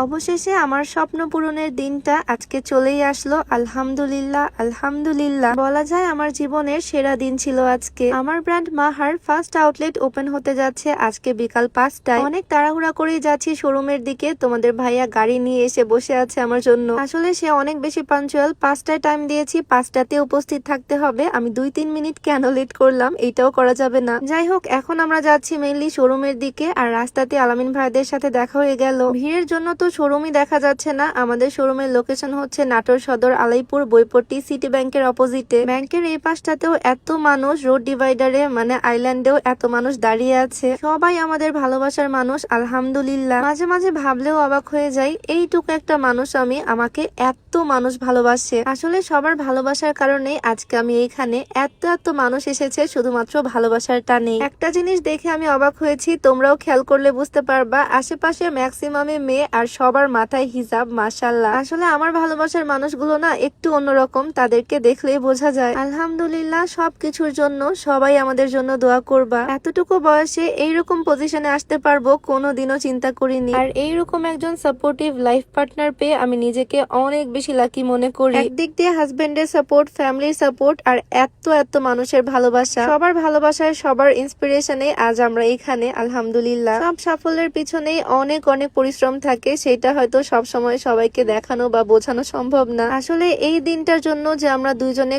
অবশেষে আমার স্বপ্ন পূরণের দিনটা আজকে চলেই আসলো। আলহামদুলিল্লাহ আলহামদুলিল্লাহ বলা যায় আমার জীবনের সেরা দিন ছিল আজকে। আমার ব্র্যান্ড মাহার ফার্স্ট আউটলেট ওপেন হতে যাচ্ছে আজকে বিকাল 5টায়। অনেক তাড়াহুড়া করেই যাচ্ছি শোরুমের দিকে। তোমাদের ভাইয়া গাড়ি নিয়ে এসে বসে আছে আমার জন্য। আসলে সে অনেক বেশি পাঞ্চুয়াল। 5টায় টাইম দিয়েছি, 5টাতে উপস্থিত থাকতে হবে। আমি 2-3 মিনিট কেন লেট করলাম এইটাও করা যাবে না। যাই হোক, এখন আমরা যাচ্ছি মেইনলি শোরুমের দিকে। আর রাস্তাতে আলামিন ভাইদের সাথে দেখা হয়ে গেল। ভিড়ের জন্য তো শোরুমই দেখা যাচ্ছে না। আমাদের শোরুমের লোকেশন হচ্ছে নাটোর সদর আলাইপুর বইপট্টি সিটি ব্যাংকের অপোজিটে। ব্যাংকের এই পাশটাতেও এত মানুষ, রোড ডিভাইডারে মানে আইল্যান্ডেও এত মানুষ দাঁড়িয়ে আছে। সবাই আমাদের ভালোবাসার মানুষ আলহামদুলিল্লাহ। মাঝে মাঝে ভাবলেও অবাক হয়ে যাই, এইটুকু একটা মানুষ আমাকে এত মানুষ ভালোবাসে। আসলে সবার ভালোবাসার কারণে আজকে আমি এইখানে। এত মানুষ এসেছে শুধুমাত্র ভালোবাসার টানে। একটা জিনিস দেখে আমি অবাক হয়েছি, তোমরাও খেয়াল করলে বুঝতে পারবা। আশেপাশে ম্যাক্সিমামে মেয়ে আর সবার মাথায় হিজাব। মাশাআল্লাহ, আসলে আমার ভালোবাসার মানুষগুলো না একটু অন্যরকম, তাদেরকে দেখলেই বোঝা যায়। আলহামদুলিল্লাহ, সবকিছুর জন্য সবাই আমাদের জন্য দোয়া করবা। এতটুকু বয়সে এইরকম পজিশনে আসতে পারবো কোনোদিনও চিন্তা করিনি। আর এইরকম একজন সাপোর্টিভ লাইফ পার্টনার পেয়ে আমি নিজেকে অনেক বেশি লাকি মনে করি। একদিক দিয়ে হাজবেন্ডের সাপোর্ট, ফ্যামিলির সাপোর্ট, আর এত মানুষের ভালোবাসা। সবার ভালোবাসায়, সবার ইন্সপিরেশনে আজ আমরা এখানে আলহামদুলিল্লাহ। সব সাফল্যের পিছনেই অনেক পরিশ্রম থাকে, সেটা হয়তো সব সময় সবাইকে দেখানো বা বোঝানো সম্ভব না। আসলে এই দিনটার জন্য যে আমরা দুইজনে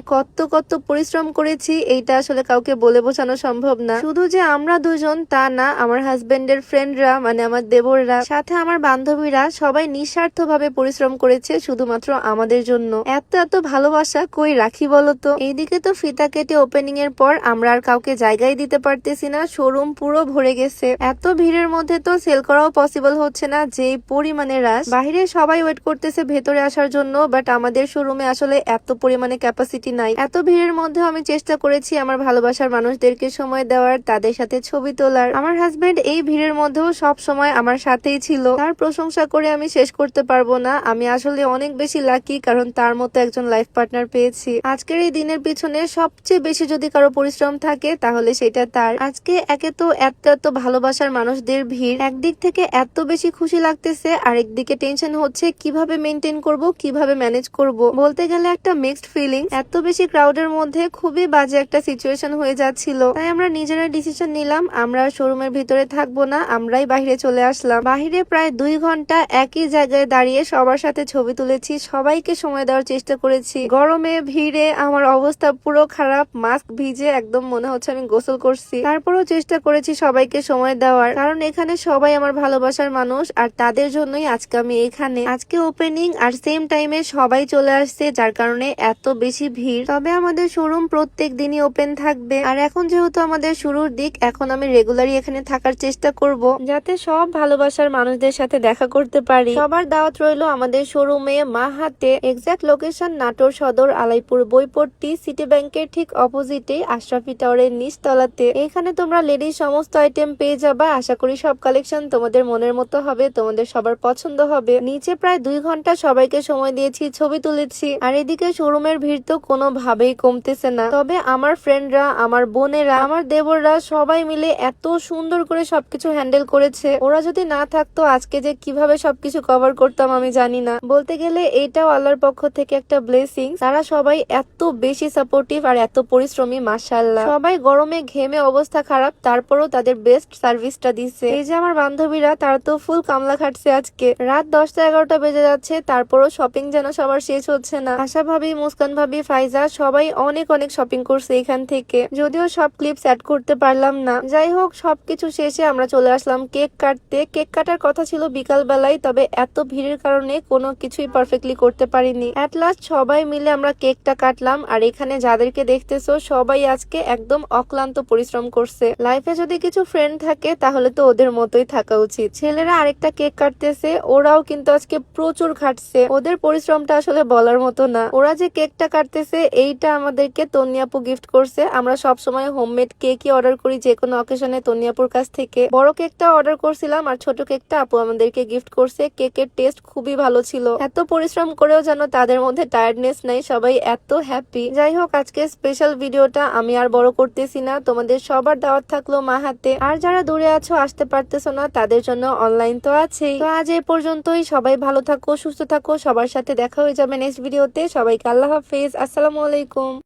কত পরিশ্রম করেছি, এইটা আসলে কাউকে বলে বোঝানো সম্ভব না। শুধু যে আমরা দুজন তা না, আমার হাজবেন্ডের ফ্রেন্ডরা মানে আমার দেবররা, সাথে আমার বান্ধবীরা সবাই নিঃস্বার্থভাবে পরিশ্রম করেছে শুধুমাত্র আমাদের জন্য। এত ভালোবাসা কই রাখি বলতো। এইদিকে তো ফিতা কেটে ওপেনিং এর পর আমরা আর কাউকে জায়গায় দিতে পারতেছি না, শোরুম পুরো ভরে গেছে। এত ভিড়ের মধ্যে তো সেল করাও পসিবল হচ্ছে না, যে পরিমাণে রাশ। বাহিরে সবাই ওয়েট করতেছে ভেতরে আসার জন্য, বাট আমাদের শোরুমে আসলে এত পরিমাণে ক্যাপাসিটি নাই। এত ভিড়ের মধ্যেও আমি চেষ্টা করেছি আমার ভালোবাসার মানুষদেরকে সময় দেওয়ার, তাদের সাথে ছবি তোলার। আমার হাজবেন্ড এই ভিড়ের মধ্যেও সব সময় আমার সাথেই ছিল। তার প্রশংসা করে আমি শেষ করতে পারবো না। আমি আসলে অনেক বেশি লাকি, কারণ তার মতো একজন লাইফ পার্টনার পেয়েছি। আজকের এই দিনের পিছনে সবচেয়ে বেশি যদি কারো পরিশ্রম থাকে তাহলে সেটা তার। আজকে একে তো এত ভালোবাসার মানুষদের ভিড়, একদিক থেকে এত বেশি খুশি লাগতেছে, আরেকদিকে টেনশন হচ্ছে কিভাবে মেনটেন করব, কিভাবে ম্যানেজ করব। বলতে গেলে একটা মিক্সড ফিলিং। এত বেশি ক্রাউডের মধ্যে খুবই বাজে একটা সিচুয়েশন হয়ে যাচ্ছিল। তাই আমরা নিজেরা ডিসিশন নিলাম আমরা শোরুমের ভিতরে থাকবো না, আমরাই বাহিরে চলে আসলাম। বাহিরে প্রায় 2 ঘন্টা একই জায়গায় দাঁড়িয়ে সবার সাথে ছবি তুলেছি, সবাইকে সময় দেওয়ার চেষ্টা করেছি। গরমে ভিড়ে আমার অবস্থা পুরো খারাপ, মাস্ক ভিজে একদম মনে হচ্ছে আমি গোসল করছি। তারপরও চেষ্টা করেছি সবাইকে সময় দেওয়ার, কারণ এখানে সবাই আমার ভালোবাসার মানুষ আর তাদের জন্যই আজকে আমি এখানে। আজকে ওপেনিং আর সেম টাইমে সবাই চলে আসছে, যার কারণে এত বেশি ভিড়। তবে আমাদের শোরুম প্রত্যেক দিনই ওপেন থাকবে। আর এখন যেহেতু আমাদের শুরুর দিক, এখন আমি রেগুলারই এখানে থাকার চেষ্টা করব, যাতে সব ভালোবাসার মানুষদের সাথে দেখা করতে পারি। সবার দাওয়াত রইলো আমাদের শোরুমে মাহাতে। এক্সাক্ট লোকেশন নাটোর সদর আলাইপুর বইপট্টি সিটি ব্যাংকের ঠিক অপোজিটে আশরাফি টাওয়ারের নিচতলাতে। এখানে তোমরা লেডিস সমস্ত আইটেম পেয়ে যাবা। আশা করি সব কালেকশন তোমাদের মনের মতো হবে, তোমাদের সবার পছন্দ হবে। নিচে প্রায় 2 ঘন্টা সবাইকে সময় দিয়েছি, ছবি তুলেছি। আর এদিকে শোরুমের ভিড় তো কোনোভাবেই কমতেছে না। তবে আমার ফ্রেন্ডরা, আমার বোনেরা, আমার দেবররা সবাই মিলে এত সুন্দর করে সবকিছু হ্যান্ডেল করেছে। ওরা যদি না থাকতো আজকে যে কিভাবে সবকিছু কভার করতাম আমি জানি না। বলতে গেলে এইটাও আল্লাহর পক্ষ থেকে একটা ব্লেসিং। তারা সবাই এত বেশি সাপোর্টিভ আর এত পরিশ্রমী, মাশাআল্লাহ। সবাই গরমে ঘেমে অবস্থা খারাপ, তারপরও তাদের বেস্ট সার্ভিসটা দিচ্ছে। এই যে আমার বান্ধবীরা, তারা তো ফুল কামলা খাটছে আজকে। রাত 10টা-11টা বেজে যাচ্ছে, তারপরও শপিং যেন সবার শেষ হচ্ছে না। আশা ভাবি, মুস্কান ভাবি, ফাইজা সবাই অনেক শপিং করছে এখান থেকে। যদিও সব ক্লিপস অ্যাড করতে পারলাম না। যাই হোক, সবকিছু শেষে আমরা চলে আসলাম কেক কাটতে। কেক কাটার কথা ছিল বিকাল বেলায়, তবে এত ভিড়ের কারণে কোনো কিছুই পারফেক্টলি করতে পারিনি। এট লাস্ট সবাই মিলে আমরা কেকটা কাটলাম। আর এখানে যাদেরকে দেখতেছো সবাই আজকে একদম অক্লান্ত পরিশ্রম করছে। লাইফে যদি কিছু ফ্রেন্ড থাকে তাহলে তো ওদের মতোই থাকা উচিত। ছেলেরা আরেকটা কেক কাটতেছে, ওরাও কিন্তু আজকে প্রচুর খাটছে। ওদের পরিশ্রমটা আসলে বলার মতো না। ওরা যে কেকটা কাটতেছে এইটা আমাদেরকে তন্নি আপু গিফট করছে। আমরা সবসময় হোমমেড কেকই অর্ডার করি যে কোনো অকেশনে তন্নি আপুর কাছ থেকে। বড় কেকটা অর্ডার করছিলাম আর ছোট কেকটা আপু আমাদেরকে গিফট করছে। কেকের টেস্ট খুবই ভালো ছিল। এত পরিশ্রম পরিশ্রম করেও যেন তাদের মধ্যে টায়ার্ডনেস নাই, সবাই এত হ্যাপি। যাই হোক, আজকে স্পেশাল ভিডিওটা আমি আর বড় করতেছি না, তোমাদের সবার দাওয়াত থাকলো মা হাতে। আর যারা দূরে আছো, আসতে পারতেছো না, তাদের জন্য অনলাইন তো আছেই। তো আজ এই পর্যন্তই, সবাই ভালো থাকো, সুস্থ থাকো, সবার সাথে দেখা হয়ে যাবে নেক্সট ভিডিওতে। সবাইকে আল্লাহ হাফেজ, আসসালামু আলাইকুম।